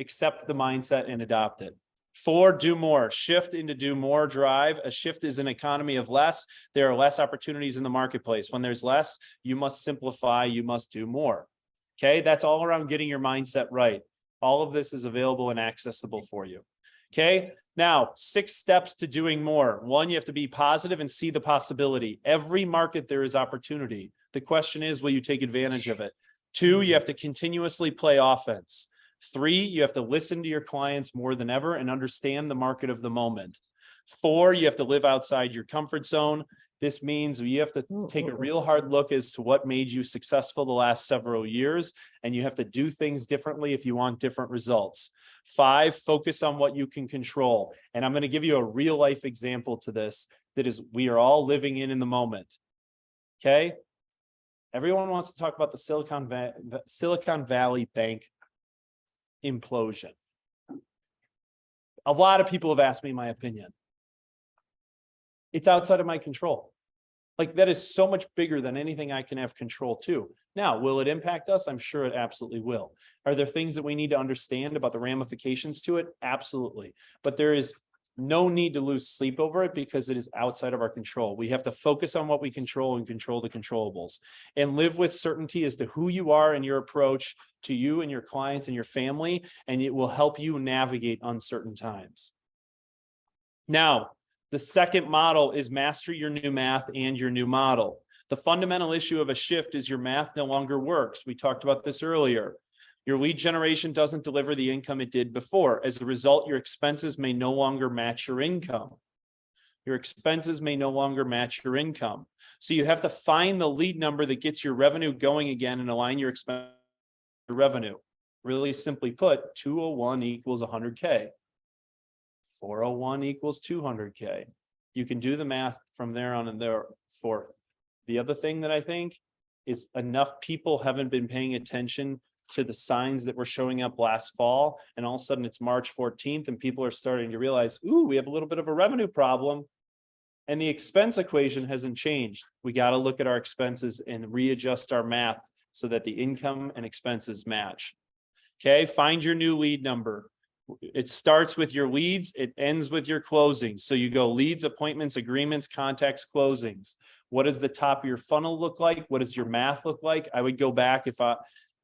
Accept the mindset and adopt it. 4, do more. Shift into do more drive. A shift is an economy of less. There are less opportunities in the marketplace. When there's less, you must simplify, you must do more. Okay, that's all around getting your mindset right. All of this is available and accessible for you. Okay, now 6 steps to doing more. 1, you have to be positive and see the possibility. Every market there is opportunity. The question is, will you take advantage of it? 2, you have to continuously play offense. 3, you have to listen to your clients more than ever and understand the market of the moment. 4, you have to live outside your comfort zone. This means you have to take a real hard look as to what made you successful the last several years, and you have to do things differently if you want different results. 5, focus on what you can control. And I'm going to give you a real life example to this that is we are all living in the moment. Okay? Everyone wants to talk about the Silicon Valley Bank implosion. A lot of people have asked me my opinion. It's outside of my control. Like, that is so much bigger than anything I can have control to. Now, will it impact us? I'm sure it absolutely will. Are there things that we need to understand about the ramifications to it? Absolutely. But there is no need to lose sleep over it because it is outside of our control. We have to focus on what we control and control the controllables and live with certainty as to who you are and your approach to you and your clients and your family, and it will help you navigate uncertain times. Now, the second model is master your new math and your new model. The fundamental issue of a shift is your math no longer works. We talked about this earlier. Your lead generation doesn't deliver the income it did before. As a result, your expenses may no longer match your income. Your expenses may no longer match your income. So you have to find the lead number that gets your revenue going again and align your expense with your revenue. Really simply put, 201 equals 100K. 401 equals 200K. You can do the math from there on and there forth. The other thing that I think is enough people haven't been paying attention to the signs that were showing up last fall, and all of a sudden it's March 14th and people are starting to realize, ooh, we have a little bit of a revenue problem and the expense equation hasn't changed. We got to look at our expenses and readjust our math so that the income and expenses match. Okay, find your new lead number. It starts with your leads, it ends with your closings. So you go leads, appointments, agreements, contacts, closings. What does the top of your funnel look like? What does your math look like? I would go back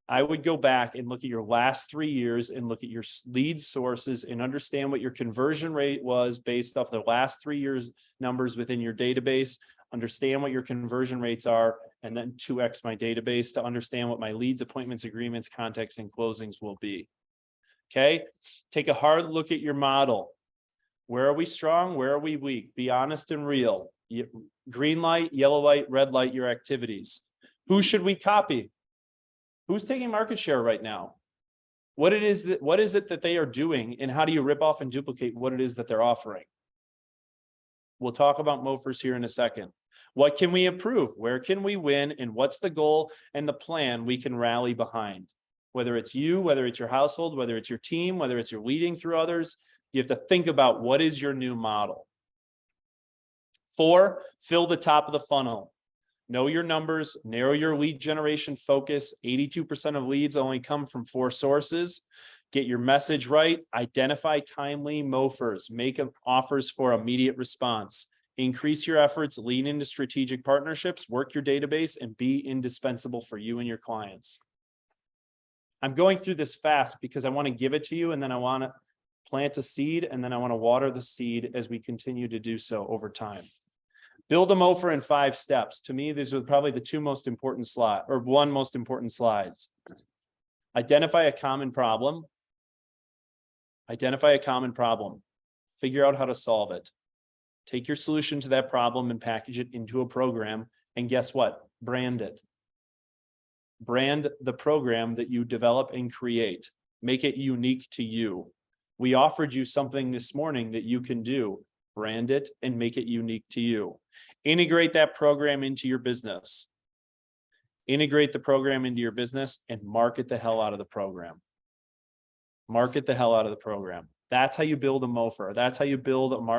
I would go back and look at your last 3 years and look at your lead sources and understand what your conversion rate was based off the last 3 years numbers within your database. Understand what your conversion rates are, and then 2x my database to understand what my leads, appointments, agreements, contacts, and closings will be. Okay, take a hard look at your model. Where are we strong? Where are we weak? Be honest and real. Green light, yellow light, red light, your activities. Who should we copy? Who's taking market share right now? What is it that they are doing, and how do you rip off and duplicate what it is that they're offering? We'll talk about MOFers here in a second. What can we improve? Where can we win? And what's the goal and the plan we can rally behind? Whether it's you, whether it's your household, whether it's your team, whether it's your leading through others, you have to think about what is your new model. 4, fill the top of the funnel. Know your numbers, narrow your lead generation focus. 82% of leads only come from 4 sources. Get your message right. Identify timely MOFers. Make offers for immediate response. Increase your efforts, lean into strategic partnerships, work your database, and be indispensable for you and your clients. I'm going through this fast because I want to give it to you, and then I want to plant a seed, and then I want to water the seed as we continue to do so over time. Build a MOFer in 5 steps. To me, these are probably the 2 most important slides, or 1 most important slides. Identify a common problem. Identify a common problem. Figure out how to solve it. Take your solution to that problem and package it into a program. And guess what? Brand it. Brand the program that you develop and create. Make it unique to you. We offered you something this morning that you can do. Brand it and make it unique to you. Integrate that program into your business. Integrate the program into your business and market the hell out of the program. Market the hell out of the program. That's how you build a MOFer. That's how you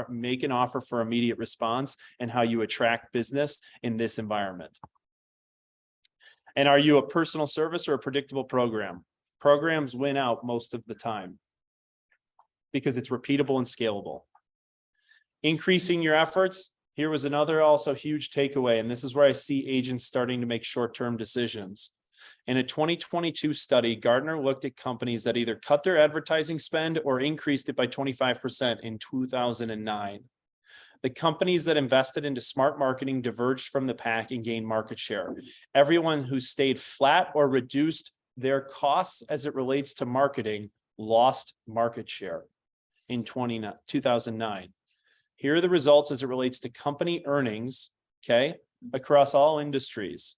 make an offer for immediate response, and how you attract business in this environment. And are you a personal service or a predictable program? Programs win out most of the time because it's repeatable and scalable. Increasing your efforts. Here was another also huge takeaway, and this is where I see agents starting to make short-term decisions. In a 2022 study, Gartner looked at companies that either cut their advertising spend or increased it by 25% in 2009. The companies that invested into smart marketing diverged from the pack and gained market share. Everyone who stayed flat or reduced their costs as it relates to marketing lost market share in 2009. Here are the results as it relates to company earnings, okay, across all industries.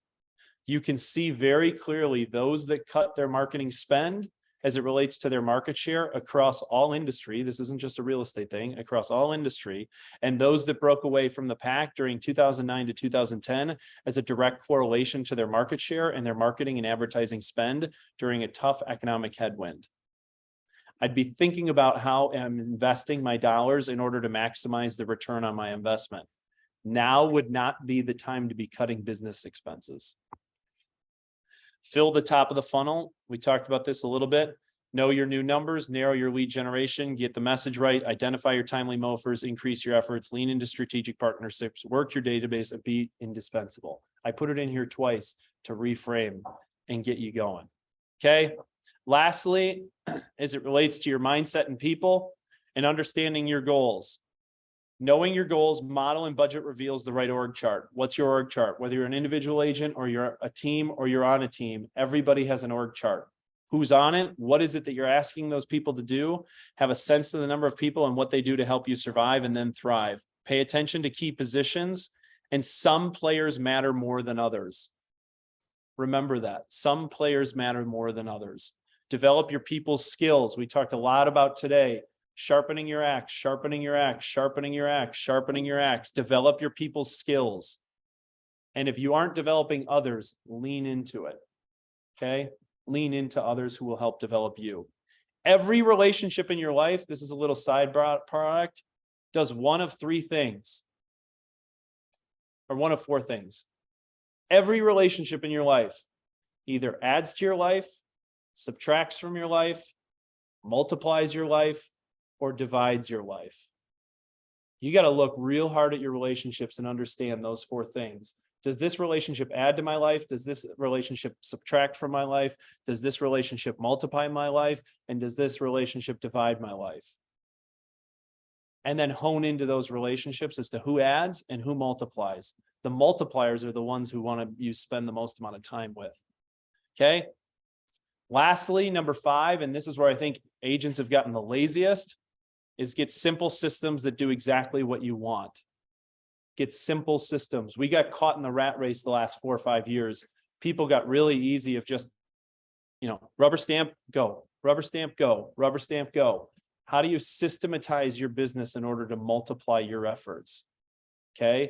You can see very clearly those that cut their marketing spend as it relates to their market share across all industry. This isn't just a real estate thing, across all industry. And those that broke away from the pack during 2009 to 2010 as a direct correlation to their market share and their marketing and advertising spend during a tough economic headwind. I'd be thinking about how I'm investing my dollars in order to maximize the return on my investment. Now would not be the time to be cutting business expenses. Fill the top of the funnel. We talked about this a little bit. Know your new numbers, narrow your lead generation, get the message right, identify your timely mofers, increase your efforts, lean into strategic partnerships, work your database, and be indispensable. I put it in here twice to reframe and get you going. Okay. Lastly, as it relates to your mindset and people and understanding your goals. Knowing your goals, model and budget reveals the right org chart. What's your org chart? Whether you're an individual agent or you're a team or you're on a team, everybody has an org chart. Who's on it? What is it that you're asking those people to do? Have a sense of the number of people and what they do to help you survive and then thrive. Pay attention to key positions, and some players matter more than others. Remember that. Some players matter more than others. Develop your people's skills. We talked a lot about today. Sharpening your axe, sharpening your axe, sharpening your axe, sharpening your axe. Develop your people's skills. And if you aren't developing others, lean into it. Okay? Lean into others who will help develop you. Every relationship in your life, this is a little side product, does one of three things. Or one of four things. Every relationship in your life either adds to your life, subtracts from your life, multiplies your life, or divides your life. You got to look real hard at your relationships and understand those four things. Does this relationship add to my life? Does this relationship subtract from my life? Does this relationship multiply my life? And does this relationship divide my life? And then hone into those relationships as to who adds and who multiplies. The multipliers are the ones who you spend the most amount of time with. Okay. Lastly, number 5, and this is where I think agents have gotten the laziest, is get simple systems that do exactly what you want. Get simple systems. We got caught in the rat race the last 4 or 5 years. People got really easy of just, rubber stamp, go, rubber stamp, go, rubber stamp, go. How do you systematize your business in order to multiply your efforts? Okay.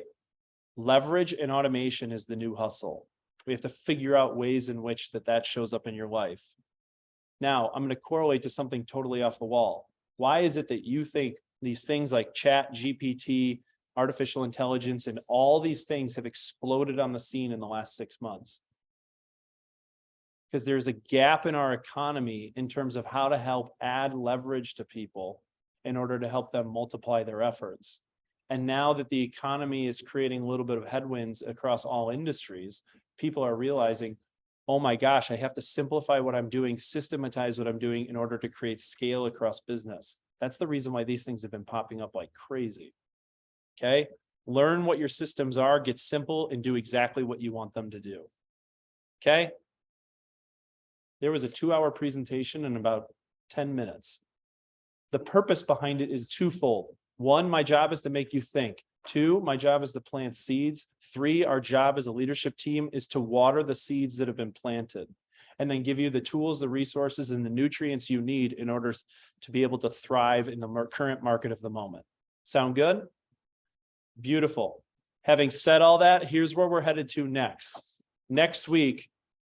Leverage and automation is the new hustle. We have to figure out ways in which that shows up in your life. Now, I'm going to correlate to something totally off the wall. Why is it that you think these things like Chat, GPT, artificial intelligence, and all these things have exploded on the scene in the last 6 months? Because there's a gap in our economy in terms of how to help add leverage to people in order to help them multiply their efforts. And now that the economy is creating a little bit of headwinds across all industries, people are realizing, oh my gosh, I have to simplify what I'm doing, systematize what I'm doing in order to create scale across business. That's the reason why these things have been popping up like crazy. Okay. Learn what your systems are, get simple, and do exactly what you want them to do. Okay. There was a 2-hour presentation in about 10 minutes. The purpose behind it is twofold. 1, my job is to make you think. 2, my job is to plant seeds. 3, our job as a leadership team is to water the seeds that have been planted and then give you the tools, the resources, and the nutrients you need in order to be able to thrive in the current market of the moment. Sound good? Beautiful. Having said all that, here's where we're headed to next. Next week,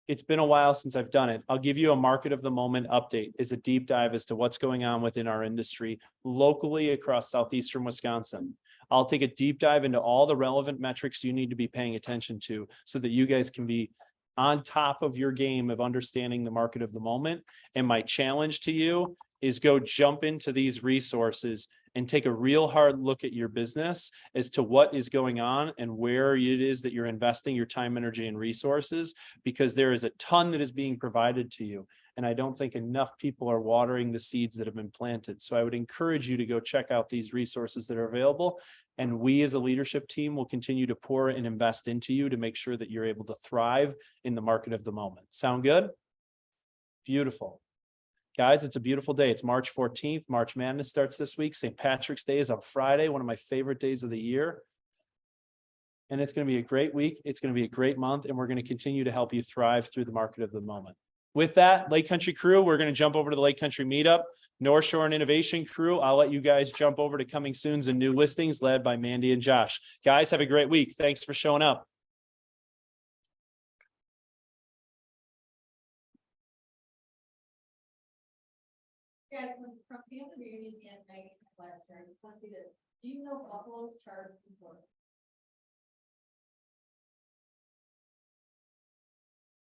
it's been a while since I've done it. I'll give you a market of the moment update. Is a deep dive as to what's going on within our industry locally across southeastern Wisconsin. I'll take a deep dive into all the relevant metrics you need to be paying attention to so that you guys can be on top of your game of understanding the market of the moment. And my challenge to you is go jump into these resources and take a real hard look at your business as to what is going on and where it is that you're investing your time, energy, and resources, because there is a ton that is being provided to you. And I don't think enough people are watering the seeds that have been planted. So I would encourage you to go check out these resources that are available. And we as a leadership team will continue to pour and invest into you to make sure that you're able to thrive in the market of the moment. Sound good? Beautiful. Guys, it's a beautiful day. It's March 14th. March Madness starts this week. St. Patrick's Day is on Friday, one of my favorite days of the year. And it's going to be a great week. It's going to be a great month, and we're going to continue to help you thrive through the market of the moment. With that, Lake Country crew, we're going to jump over to the Lake Country meetup. North Shore and Innovation crew, I'll let you guys jump over to coming soons and new listings led by Mandy and Josh. Guys, have a great week. Thanks for showing up. Guys, from family reunion and Megan last year, I just want to see this. Do you know Buffalo's charge for